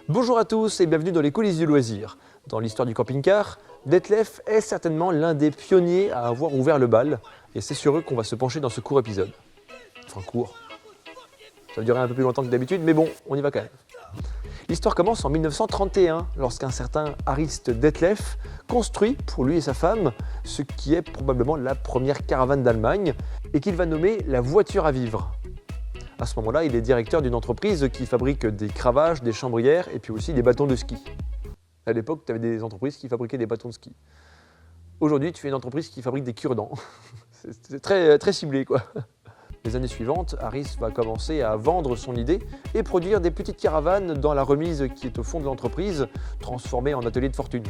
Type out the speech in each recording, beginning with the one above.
Bonjour à tous et bienvenue dans les coulisses du loisir. Dans l'histoire du camping-car, Detlef est certainement l'un des pionniers à avoir ouvert le bal et c'est sur eux qu'on va se pencher dans ce court épisode. Enfin court, ça va durer un peu plus longtemps que d'habitude mais bon, on y va quand même. L'histoire commence en 1931 lorsqu'un certain Arist Detlef construit pour lui et sa femme ce qui est probablement la première caravane d'Allemagne et qu'il va nommer la voiture à vivre. À ce moment-là, il est directeur d'une entreprise qui fabrique des cravaches, des chambrières et puis aussi des bâtons de ski. À l'époque, tu avais des entreprises qui fabriquaient des bâtons de ski. Aujourd'hui, tu fais une entreprise qui fabrique des cure-dents. C'est très ciblé, quoi. Les années suivantes, Arist va commencer à vendre son idée et produire des petites caravanes dans la remise qui est au fond de l'entreprise, transformée en atelier de fortune.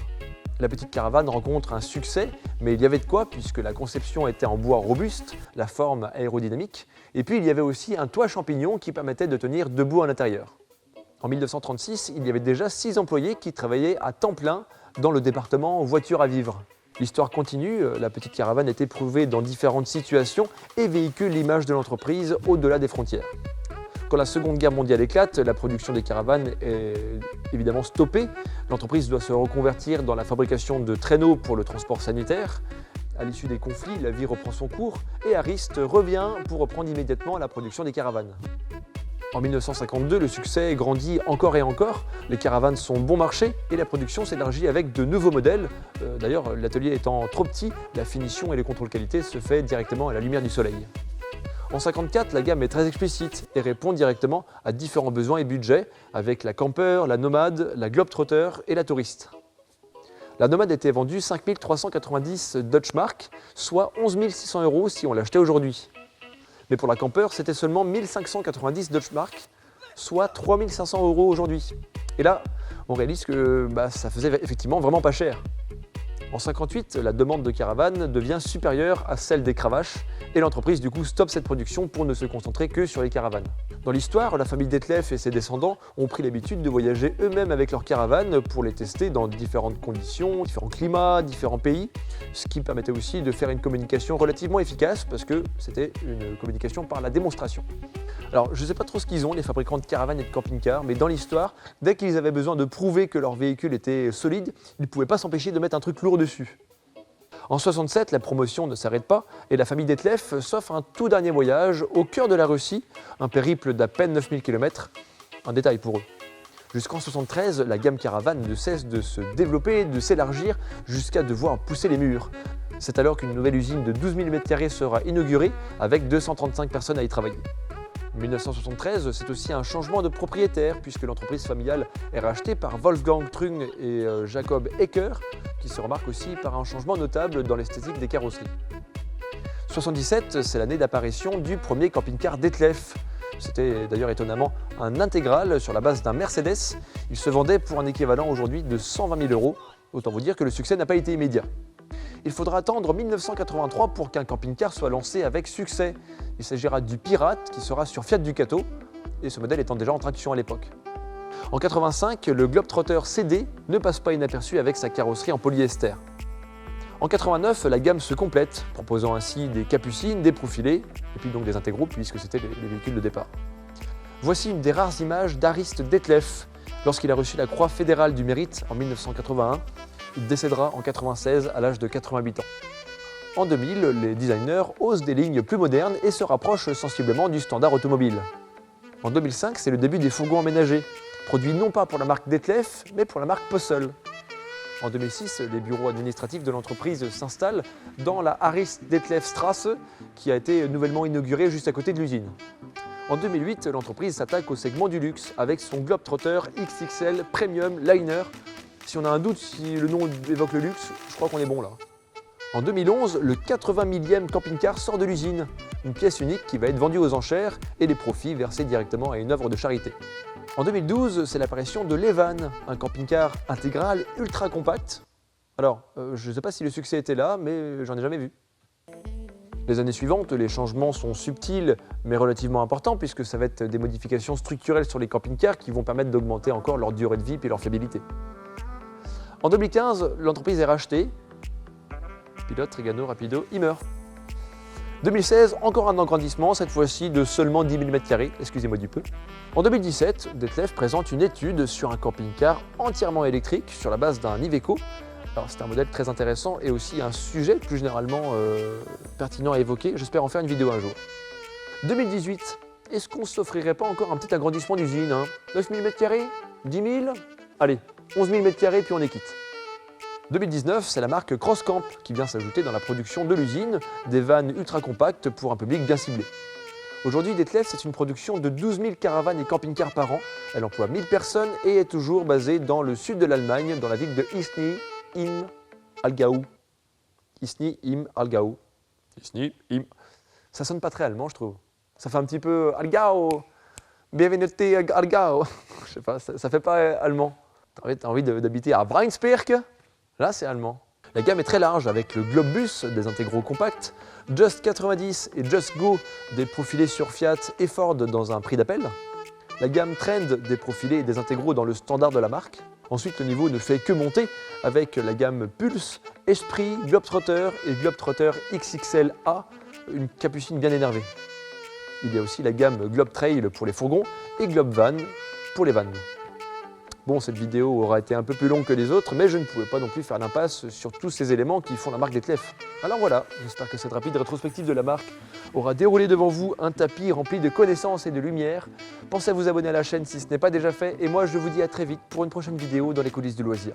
La petite caravane rencontre un succès, mais il y avait de quoi puisque la conception était en bois robuste, la forme aérodynamique, et puis il y avait aussi un toit champignon qui permettait de tenir debout à l'intérieur. En 1936, il y avait déjà 6 employés qui travaillaient à temps plein dans le département voiture à vivre. L'histoire continue, la petite caravane est éprouvée dans différentes situations et véhicule l'image de l'entreprise au-delà des frontières. Quand la Seconde Guerre mondiale éclate, la production des caravanes est évidemment stoppée. L'entreprise doit se reconvertir dans la fabrication de traîneaux pour le transport sanitaire. À l'issue des conflits, la vie reprend son cours et Arist revient pour reprendre immédiatement la production des caravanes. En 1952, le succès grandit encore et encore, les caravanes sont bon marché et la production s'élargit avec de nouveaux modèles. D'ailleurs, l'atelier étant trop petit, la finition et les contrôles qualité se fait directement à la lumière du soleil. En 1954, la gamme est très explicite et répond directement à différents besoins et budgets avec la Camper, la Nomade, la Globetrotter et la Touriste. La Nomade était vendue 5 390 Deutsche Mark, soit 11 600 € si on l'achetait aujourd'hui. Mais pour la Camper, c'était seulement 1590 Deutsche Mark, soit 3 500 € aujourd'hui. Et là, on réalise que ça faisait effectivement vraiment pas cher. En 1958, la demande de caravane devient supérieure à celle des cravaches et l'entreprise du coup stoppe cette production pour ne se concentrer que sur les caravanes. Dans l'histoire, la famille Detlef et ses descendants ont pris l'habitude de voyager eux-mêmes avec leurs caravanes pour les tester dans différentes conditions, différents climats, différents pays, ce qui permettait aussi de faire une communication relativement efficace parce que c'était une communication par la démonstration. Alors, je ne sais pas trop ce qu'ils ont, les fabricants de caravanes et de camping-cars, mais dans l'histoire, dès qu'ils avaient besoin de prouver que leur véhicule était solide, ils ne pouvaient pas s'empêcher de mettre un truc lourd dessus. En 1967, la promotion ne s'arrête pas et la famille Detlef s'offre un tout dernier voyage au cœur de la Russie, un périple d'à peine 9000 km, un détail pour eux. Jusqu'en 1973, la gamme caravane ne cesse de se développer, de s'élargir, jusqu'à devoir pousser les murs. C'est alors qu'une nouvelle usine de 12 000 m² sera inaugurée avec 235 personnes à y travailler. En 1973, c'est aussi un changement de propriétaire puisque l'entreprise familiale est rachetée par Wolfgang Trung et Jacob Ecker, qui se remarque aussi par un changement notable dans l'esthétique des carrosseries. 1977, c'est l'année d'apparition du premier camping-car Detlef. C'était d'ailleurs étonnamment un intégral sur la base d'un Mercedes. Il se vendait pour un équivalent aujourd'hui de 120 000 €. Autant vous dire que le succès n'a pas été immédiat. Il faudra attendre 1983 pour qu'un camping-car soit lancé avec succès. Il s'agira du Pirate qui sera sur Fiat Ducato et ce modèle étant déjà en traction à l'époque. En 1985, le Globetrotter CD ne passe pas inaperçu avec sa carrosserie en polyester. En 1989, la gamme se complète, proposant ainsi des capucines, des profilés et puis donc des intégraux puisque c'était les véhicules de départ. Voici une des rares images d'Arist Detlef lorsqu'il a reçu la Croix fédérale du mérite en 1981. Il décédera en 1996 à l'âge de 88 ans. En 2000, les designers osent des lignes plus modernes et se rapprochent sensiblement du standard automobile. En 2005, c'est le début des fourgons aménagés, produits non pas pour la marque Detlef, mais pour la marque Pössl. En 2006, les bureaux administratifs de l'entreprise s'installent dans la Arist Detlef Straße, qui a été nouvellement inaugurée juste à côté de l'usine. En 2008, l'entreprise s'attaque au segment du luxe avec son Globetrotter XXL Premium Liner. Si on a un doute si le nom évoque le luxe, je crois qu'on est bon là. En 2011, le 80 millième camping-car sort de l'usine, une pièce unique qui va être vendue aux enchères et les profits versés directement à une œuvre de charité. En 2012, c'est l'apparition de l'Evan, un camping-car intégral ultra compact. Alors, je ne sais pas si le succès était là, mais j'en ai jamais vu. Les années suivantes, les changements sont subtils mais relativement importants puisque ça va être des modifications structurelles sur les camping-cars qui vont permettre d'augmenter encore leur durée de vie et leur fiabilité. En 2015, l'entreprise est rachetée. Pilote, Trigano, Rapido, il meurt. 2016, encore un agrandissement, cette fois-ci de seulement 10 000 m², excusez-moi du peu. En 2017, Detlef présente une étude sur un camping-car entièrement électrique sur la base d'un Iveco. Alors c'est un modèle très intéressant et aussi un sujet plus généralement pertinent à évoquer. J'espère en faire une vidéo un jour. 2018, est-ce qu'on s'offrirait pas encore un petit agrandissement d'usine 9 000 m², 10 000, allez, 11 000 m² puis on est quitte. 2019, c'est la marque Crosscamp qui vient s'ajouter dans la production de l'usine, des vannes ultra compactes pour un public bien ciblé. Aujourd'hui, Detlef, c'est une production de 12 000 caravanes et camping-cars par an. Elle emploie 1000 personnes et est toujours basée dans le sud de l'Allemagne, dans la ville de Isny im Allgäu. Isny im Allgäu. Isny im. Ça sonne pas très allemand, je trouve. Ça fait un petit peu Allgäu. Bienvenue à Allgäu. Je sais pas, ça fait pas allemand. T'as envie d'habiter à Weinsberg? Là, c'est allemand. La gamme est très large avec le Globus, des intégraux compacts, Just 90 et Just Go, des profilés sur Fiat et Ford dans un prix d'appel. La gamme Trend, des profilés et des intégraux dans le standard de la marque. Ensuite, le niveau ne fait que monter avec la gamme Pulse, Esprit, Globetrotter et Globetrotter XXL-A, une capucine bien énervée. Il y a aussi la gamme Globe Trail pour les fourgons et Globe Van pour les vannes. Bon, cette vidéo aura été un peu plus longue que les autres, mais je ne pouvais pas non plus faire l'impasse sur tous ces éléments qui font la marque Detlef. Alors voilà, j'espère que cette rapide rétrospective de la marque aura déroulé devant vous un tapis rempli de connaissances et de lumière. Pensez à vous abonner à la chaîne si ce n'est pas déjà fait, et moi je vous dis à très vite pour une prochaine vidéo dans les coulisses du loisir.